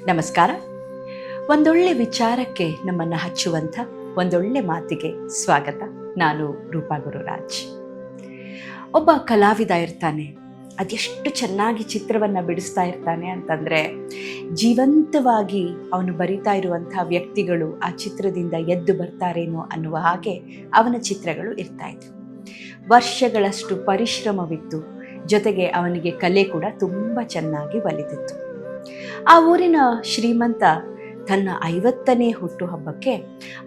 ನಮಸ್ಕಾರ. ಒಂದೊಳ್ಳೆ ವಿಚಾರಕ್ಕೆ ನಮ್ಮನ್ನು ಹಚ್ಚುವಂಥ ಒಂದೊಳ್ಳೆ ಮಾತಿಗೆ ಸ್ವಾಗತ. ನಾನು ರೂಪಾ ಗುರುರಾಜ್. ಒಬ್ಬ ಕಲಾವಿದ ಇರ್ತಾನೆ, ಅದೆಷ್ಟು ಚೆನ್ನಾಗಿ ಚಿತ್ರವನ್ನು ಬಿಡಿಸ್ತಾ ಇರ್ತಾನೆ ಅಂತಂದರೆ, ಜೀವಂತವಾಗಿ ಅವನು ಬರಿತಾ ಇರುವಂಥ ವ್ಯಕ್ತಿಗಳು ಆ ಚಿತ್ರದಿಂದ ಎದ್ದು ಬರ್ತಾರೇನೋ ಅನ್ನುವ ಹಾಗೆ ಅವನ ಚಿತ್ರಗಳು ಇರ್ತಾ ಇದ್ವು. ವರ್ಷಗಳಷ್ಟು ಪರಿಶ್ರಮವಿತ್ತು, ಜೊತೆಗೆ ಅವನಿಗೆ ಕಲೆ ಕೂಡ ತುಂಬ ಚೆನ್ನಾಗಿ ಒಲಿದಿತ್ತು. ಆ ಊರಿನ ಶ್ರೀಮಂತ ತನ್ನ 50ನೇ ಹುಟ್ಟುಹಬ್ಬಕ್ಕೆ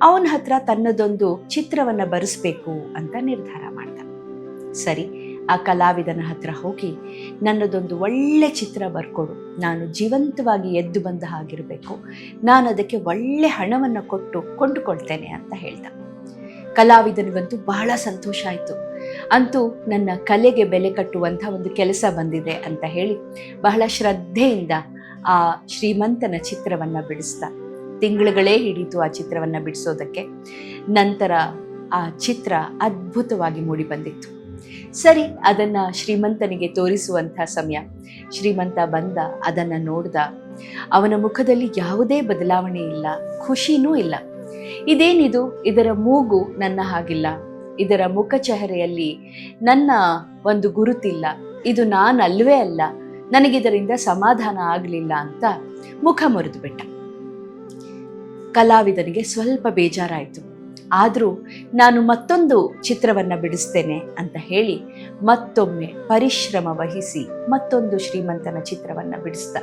ಅವನ ಹತ್ರ ತನ್ನದೊಂದು ಚಿತ್ರವನ್ನು ಬರೆಸ್ಬೇಕು ಅಂತ ನಿರ್ಧಾರ ಮಾಡ್ದ. ಸರಿ, ಆ ಕಲಾವಿದನ ಹತ್ರ ಹೋಗಿ ನನ್ನದೊಂದು ಒಳ್ಳೆ ಚಿತ್ರ ಬರ್ಕೊಡು, ನಾನು ಜೀವಂತವಾಗಿ ಎದ್ದು ಬಂದ ಹಾಗಿರಬೇಕು, ನಾನು ಅದಕ್ಕೆ ಒಳ್ಳೆ ಹಣವನ್ನು ಕೊಟ್ಟು ಕೊಂಡುಕೊಳ್ತೇನೆ ಅಂತ ಹೇಳ್ದ. ಕಲಾವಿದನಿಗಂತೂ ಬಹಳ ಸಂತೋಷ ಆಯಿತು. ಅಂತೂ ನನ್ನ ಕಲೆಗೆ ಬೆಲೆ ಕಟ್ಟುವಂಥ ಒಂದು ಕೆಲಸ ಬಂದಿದೆ ಅಂತ ಹೇಳಿ ಬಹಳ ಶ್ರದ್ಧೆಯಿಂದ ಆ ಶ್ರೀಮಂತನ ಚಿತ್ರವನ್ನು ಬಿಡಿಸ್ದ. ತಿಂಗಳುಗಳೇ ಹಿಡಿತು ಆ ಚಿತ್ರವನ್ನು ಬಿಡಿಸೋದಕ್ಕೆ. ನಂತರ ಆ ಚಿತ್ರ ಅದ್ಭುತವಾಗಿ ಮೂಡಿ ಬಂದಿತ್ತು. ಸರಿ, ಅದನ್ನು ಶ್ರೀಮಂತನಿಗೆ ತೋರಿಸುವಂಥ ಸಮಯ. ಶ್ರೀಮಂತ ಬಂದ, ಅದನ್ನು ನೋಡ್ದ. ಅವನ ಮುಖದಲ್ಲಿ ಯಾವುದೇ ಬದಲಾವಣೆ ಇಲ್ಲ, ಖುಷಿನೂ ಇಲ್ಲ. ಇದೇನಿದು, ಇದರ ಮೂಗು ನನ್ನ ಹಾಗಿಲ್ಲ, ಇದರ ಮುಖ ಚೆಹರೆಯಲ್ಲಿ ನನ್ನ ಒಂದು ಗುರುತಿಲ್ಲ, ಇದು ನಾನಲ್ವೇ ಅಲ್ಲ, ನನಗಿದರಿಂದ ಸಮಾಧಾನ ಆಗಲಿಲ್ಲ ಅಂತ ಮುಖ ಮುರಿದು ಬಿಟ್ಟ. ಕಲಾವಿದನಿಗೆ ಸ್ವಲ್ಪ ಬೇಜಾರಾಯಿತು. ಆದರೂ ನಾನು ಮತ್ತೊಂದು ಚಿತ್ರವನ್ನು ಬಿಡಿಸ್ತೇನೆ ಅಂತ ಹೇಳಿ ಮತ್ತೊಮ್ಮೆ ಪರಿಶ್ರಮ ವಹಿಸಿ ಮತ್ತೊಂದು ಶ್ರೀಮಂತನ ಚಿತ್ರವನ್ನು ಬಿಡಿಸ್ದ.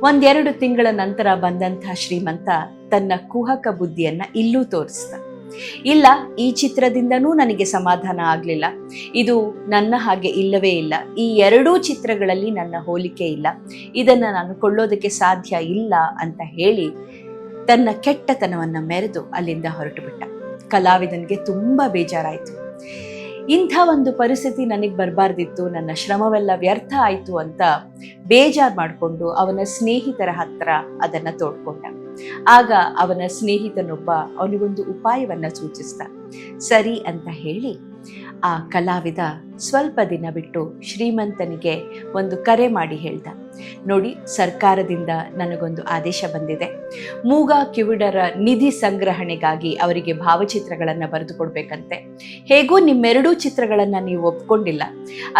1-2 ತಿಂಗಳ ನಂತರ ಬಂದಂಥ ಶ್ರೀಮಂತ ತನ್ನ ಕುಹಕ ಬುದ್ಧಿಯನ್ನು ಇಲ್ಲೂ ತೋರಿಸ್ದ. ಇಲ್ಲ, ಈ ಚಿತ್ರದಿಂದನೂ ನನಗೆ ಸಮಾಧಾನ ಆಗಲಿಲ್ಲ, ಇದು ನನ್ನ ಹಾಗೆ ಇಲ್ಲವೇ ಇಲ್ಲ, ಈ 2 ಚಿತ್ರಗಳಲ್ಲಿ ನನ್ನ ಹೋಲಿಕೆ ಇಲ್ಲ, ಇದನ್ನು ನಾನು ಕೊಳ್ಳೋದಕ್ಕೆ ಸಾಧ್ಯ ಇಲ್ಲ ಅಂತ ಹೇಳಿ ತನ್ನ ಕೆಟ್ಟತನವನ್ನು ಮೆರೆದು ಅಲ್ಲಿಂದ ಹೊರಟು ಬಿಟ್ಟ. ಕಲಾವಿದನಿಗೆ ತುಂಬ ಬೇಜಾರಾಯಿತು. ಇಂಥ ಒಂದು ಪರಿಸ್ಥಿತಿ ನನಗೆ ಬರಬಾರ್ದಿತ್ತು, ನನ್ನ ಶ್ರಮವೆಲ್ಲ ವ್ಯರ್ಥ ಆಯಿತು ಅಂತ ಬೇಜಾರು ಮಾಡಿಕೊಂಡು ಅವನ ಸ್ನೇಹಿತರ ಹತ್ರ ಅದನ್ನು ತೋಡ್ಕೊಂಡ. ಆಗ ಅವನ ಸ್ನೇಹಿತನೊಬ್ಬ ಅವನಿಗೊಂದು ಉಪಾಯವನ್ನು ಸೂಚಿಸ್ದ. ಸರಿ ಅಂತ ಹೇಳಿ ಆ ಕಲಾವಿದ ಸ್ವಲ್ಪ ದಿನ ಬಿಟ್ಟು ಶ್ರೀಮಂತನಿಗೆ ಒಂದು ಕರೆ ಮಾಡಿ ಹೇಳ್ದ, ನೋಡಿ, ಸರ್ಕಾರದಿಂದ ನನಗೊಂದು ಆದೇಶ ಬಂದಿದೆ, ಮೂಗ ಕಿವುಡರ ನಿಧಿ ಸಂಗ್ರಹಣೆಗಾಗಿ ಅವರಿಗೆ ಭಾವಚಿತ್ರಗಳನ್ನು ಬರೆದು ಕೊಡ್ಬೇಕಂತೆ. ಹೇಗೂ ನಿಮ್ಮೆರಡೂ ಚಿತ್ರಗಳನ್ನು ನೀವು ಒಪ್ಕೊಂಡಿಲ್ಲ,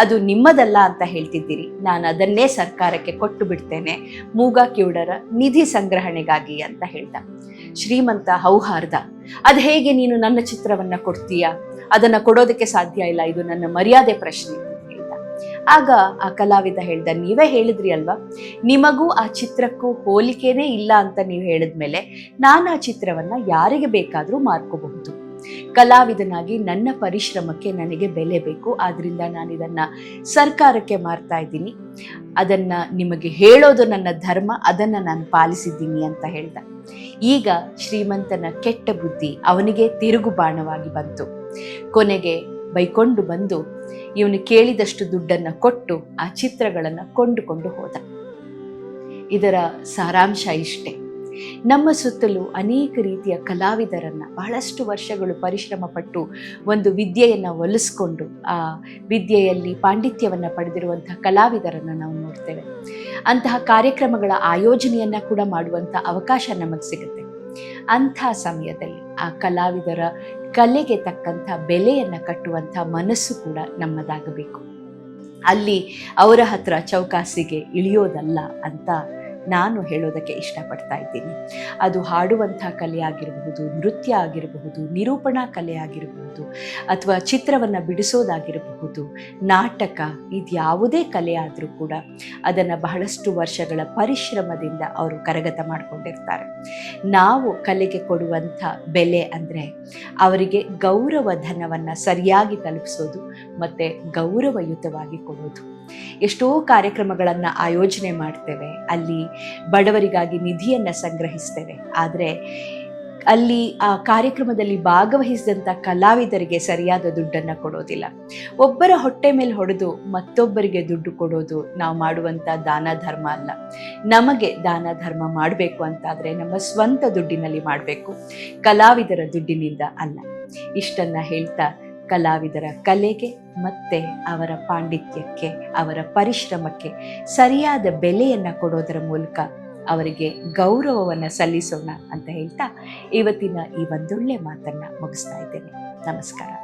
ಅದು ನಿಮ್ಮದಲ್ಲ ಅಂತ ಹೇಳ್ತಿದ್ದೀರಿ, ನಾನು ಅದನ್ನೇ ಸರ್ಕಾರಕ್ಕೆ ಕೊಟ್ಟು ಬಿಡ್ತೇನೆ, ಮೂಗ ಕಿವುಡರ ನಿಧಿ ಸಂಗ್ರಹಣೆಗಾಗಿ ಅಂತ ಹೇಳ್ದ. ಶ್ರೀಮಂತ ಹೌಹಾರ್ದ, ಅದು ಹೇಗೆ ನೀನು ನನ್ನ ಚಿತ್ರವನ್ನು ಕೊಡ್ತೀಯಾ, ಅದನ್ನು ಕೊಡೋದಕ್ಕೆ ಸಾಧ್ಯ ಇಲ್ಲ, ಇದು ನನ್ನ ಮರ್ಯಾದೆ ಪ್ರಶ್ನೆ ಅಂತ ಹೇಳ್ದ. ಆಗ ಆ ಕಲಾವಿದ ಹೇಳ್ದ, ನೀವೇ ಹೇಳಿದ್ರಿ ಅಲ್ವಾ, ನಿಮಗೂ ಆ ಚಿತ್ರಕ್ಕೂ ಹೋಲಿಕೆನೇ ಇಲ್ಲ ಅಂತ ನೀವು ಹೇಳಿದ್ಮೇಲೆ ನಾನು ಆ ಚಿತ್ರವನ್ನು ಯಾರಿಗೆ ಬೇಕಾದರೂ ಮಾರ್ಕೋಬಹುದು. ಕಲಾವಿದನಾಗಿ ನನ್ನ ಪರಿಶ್ರಮಕ್ಕೆ ನನಗೆ ಬೆಲೆ ಬೇಕು, ಆದ್ರಿಂದ ನಾನು ಇದನ್ನು ಸರ್ಕಾರಕ್ಕೆ ಮಾರ್ತಾ ಇದ್ದೀನಿ, ಅದನ್ನು ನಿಮಗೆ ಹೇಳೋದು ನನ್ನ ಧರ್ಮ, ಅದನ್ನು ನಾನು ಪಾಲಿಸಿದ್ದೀನಿ ಅಂತ ಹೇಳ್ದ. ಈಗ ಶ್ರೀಮಂತನ ಕೆಟ್ಟ ಬುದ್ಧಿ ಅವನಿಗೆ ತಿರುಗುಬಾಣವಾಗಿ ಬಂತು. ಕೊನೆಗೆ ಬೈಕೊಂಡು ಬಂದು ಇವನು ಕೇಳಿದಷ್ಟು ದುಡ್ಡನ್ನು ಕೊಟ್ಟು ಆ ಚಿತ್ರಗಳನ್ನು ಕೊಂಡುಕೊಂಡು ಹೋದ. ಇದರ ಸಾರಾಂಶ ಇಷ್ಟೇ. ನಮ್ಮ ಸುತ್ತಲೂ ಅನೇಕ ರೀತಿಯ ಕಲಾವಿದರನ್ನು ಬಹಳಷ್ಟು ವರ್ಷಗಳು ಪರಿಶ್ರಮ ಪಟ್ಟು ಒಂದು ವಿದ್ಯೆಯನ್ನು ಒಲಿಸ್ಕೊಂಡು ಆ ವಿದ್ಯೆಯಲ್ಲಿ ಪಾಂಡಿತ್ಯವನ್ನು ಪಡೆದಿರುವಂಥ ಕಲಾವಿದರನ್ನು ನಾವು ನೋಡ್ತೇವೆ. ಅಂತಹ ಕಾರ್ಯಕ್ರಮಗಳ ಆಯೋಜನೆಯನ್ನು ಕೂಡ ಮಾಡುವಂಥ ಅವಕಾಶ ನಮಗೆ ಸಿಗುತ್ತೆ. ಅಂಥ ಸಮಯದಲ್ಲಿ ಆ ಕಲಾವಿದರ ಕಲೆಗೆ ತಕ್ಕಂಥ ಬೆಲೆಯನ್ನು ಕಟ್ಟುವಂಥ ಮನಸ್ಸು ಕೂಡ ನಮ್ಮದಾಗಬೇಕು. ಅಲ್ಲಿ ಅವರ ಹತ್ರ ಚೌಕಾಸಿಗೆ ಇಳಿಯೋದಲ್ಲ ಅಂತ ನಾನು ಹೇಳೋದಕ್ಕೆ ಇಷ್ಟಪಡ್ತಾ ಇದ್ದೀನಿ. ಅದು ಹಾಡುವಂಥ ಕಲೆ ಆಗಿರಬಹುದು, ನೃತ್ಯ ಆಗಿರಬಹುದು, ನಿರೂಪಣಾ ಕಲೆ ಆಗಿರಬಹುದು, ಅಥವಾ ಚಿತ್ರವನ್ನು ಬಿಡಿಸೋದಾಗಿರಬಹುದು, ನಾಟಕ, ಇದ್ಯಾವುದೇ ಕಲೆ ಆದರೂ ಕೂಡ ಅದನ್ನು ಬಹಳಷ್ಟು ವರ್ಷಗಳ ಪರಿಶ್ರಮದಿಂದ ಅವರು ಕರಗತ ಮಾಡಿಕೊಂಡಿರ್ತಾರೆ. ನಾವು ಕಲೆಗೆ ಕೊಡುವಂಥ ಬೆಲೆ ಅಂದರೆ ಅವರಿಗೆ ಗೌರವ ಧನವನ್ನು ಸರಿಯಾಗಿ ತಲುಪಿಸೋದು ಮತ್ತು ಗೌರವಯುತವಾಗಿ ಕೊಡೋದು. ಎಷ್ಟೋ ಕಾರ್ಯಕ್ರಮಗಳನ್ನು ಆಯೋಜನೆ ಮಾಡ್ತೇವೆ, ಅಲ್ಲಿ ಬಡವರಿಗಾಗಿ ನಿಧಿಯನ್ನು ಸಂಗ್ರಹಿಸ್ತೇವೆ, ಆದರೆ ಅಲ್ಲಿ ಆ ಕಾರ್ಯಕ್ರಮದಲ್ಲಿ ಭಾಗವಹಿಸಿದಂಥ ಕಲಾವಿದರಿಗೆ ಸರಿಯಾದ ದುಡ್ಡನ್ನು ಕೊಡೋದಿಲ್ಲ. ಒಬ್ಬರ ಹೊಟ್ಟೆ ಮೇಲೆ ಹೊಡೆದು ಮತ್ತೊಬ್ಬರಿಗೆ ದುಡ್ಡು ಕೊಡೋದು ನಾವು ಮಾಡುವಂಥ ದಾನ ಧರ್ಮ ಅಲ್ಲ. ನಮಗೆ ದಾನ ಧರ್ಮ ಮಾಡಬೇಕು ಅಂತಾದರೆ ನಮ್ಮ ಸ್ವಂತ ದುಡ್ಡಿನಲ್ಲಿ ಮಾಡಬೇಕು, ಕಲಾವಿದರ ದುಡ್ಡಿನಿಂದ ಅಲ್ಲ. ಇಷ್ಟನ್ನು ಹೇಳ್ತಾ ಕಲಾವಿದರ ಕಲೆಗೆ ಮತ್ತು ಅವರ ಪಾಂಡಿತ್ಯಕ್ಕೆ, ಅವರ ಪರಿಶ್ರಮಕ್ಕೆ ಸರಿಯಾದ ಬೆಲೆಯನ್ನು ಕೊಡೋದರ ಮೂಲಕ ಅವರಿಗೆ ಗೌರವವನ್ನು ಸಲ್ಲಿಸೋಣ ಅಂತ ಹೇಳ್ತಾ ಇವತ್ತಿನ ಈ ಒಂದೊಳ್ಳೆ ಮಾತನ್ನು ಮುಗಿಸ್ತಾ ಇದ್ದೇನೆ. ನಮಸ್ಕಾರ.